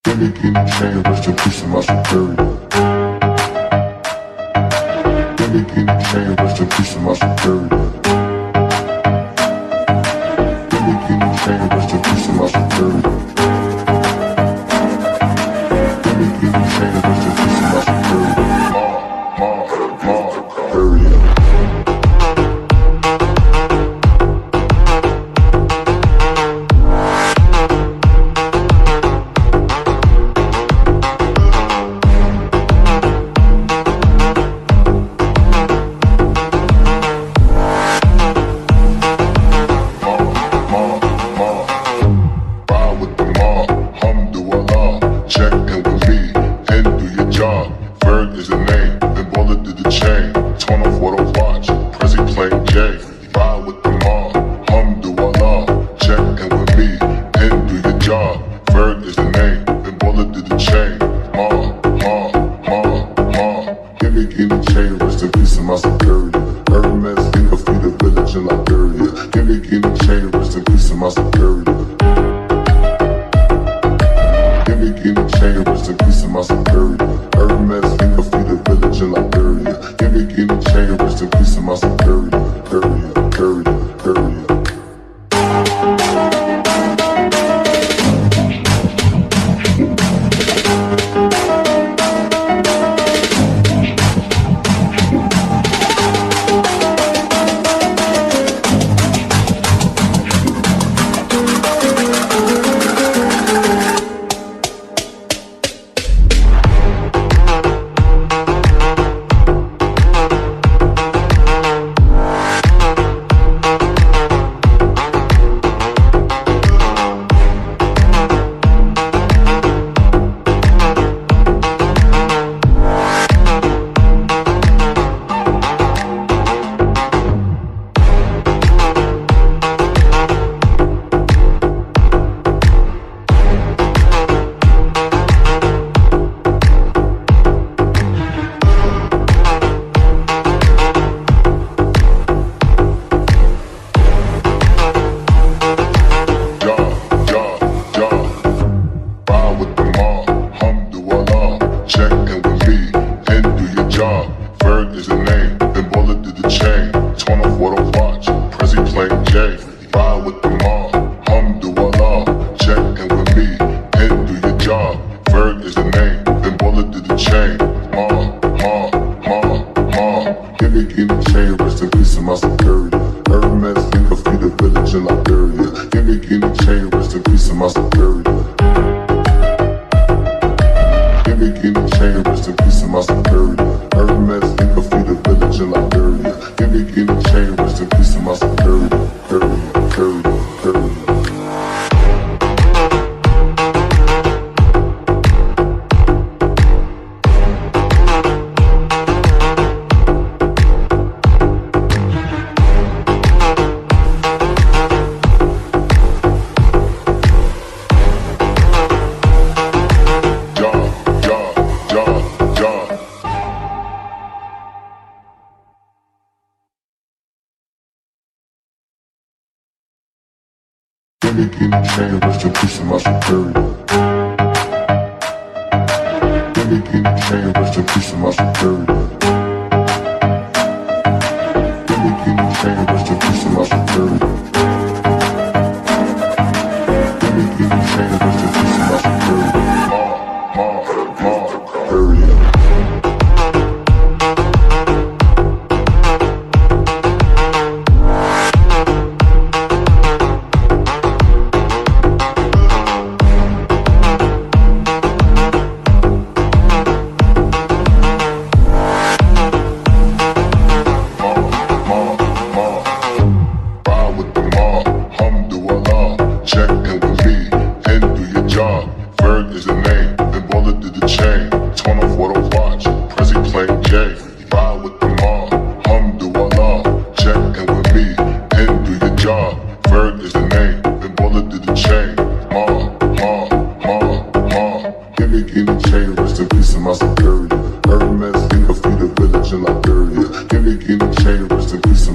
Gimme chain, rest in peace to my superior. Gimme chain, rest in peace to my superior. Gimme chain, rest in peace to my superior. Gimme chain, rest in peace to my superior. Superior. Gimme chain, rest in peace to my superior. Gimme chain, rest in peace to my superior. Gimme chain, rest in peace to my superior. Gimme chain, rest in peace to my superior.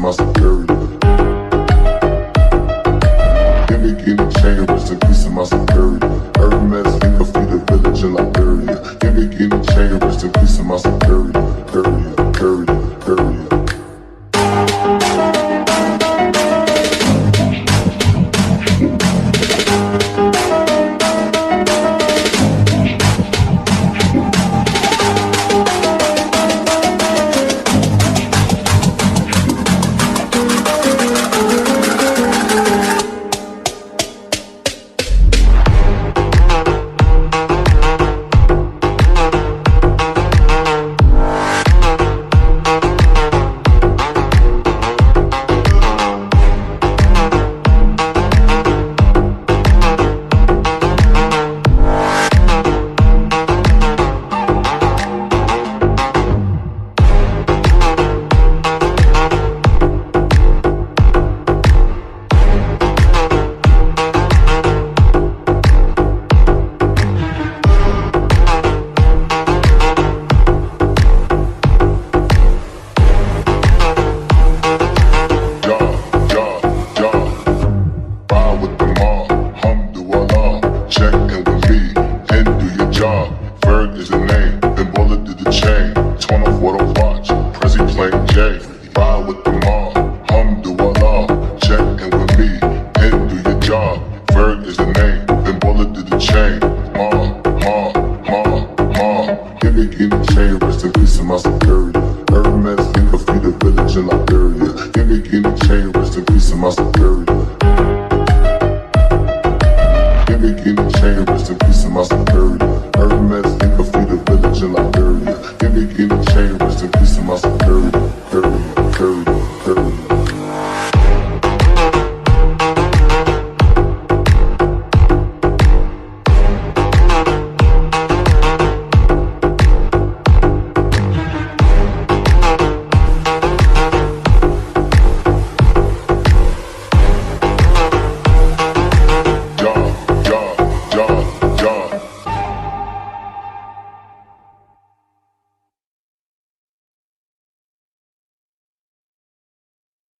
Superior. Give me chain, rest in peace of my superior. Hermes, finger, feet, chain, Gimme chain, rest in peace of my superior. Hermes, think of feed the village in Liberia. Gimme chain, rest in peace of my superior. Gimme chain, rest in peace of my superior. Hermes, think of feed the village in Liberia. Gimme chain, rest in peace of my superior.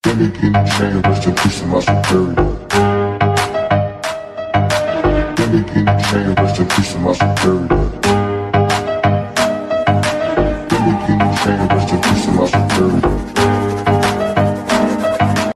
Gimme chain, rest in peace of my superior. Gimme chain, rest in peace of my superior.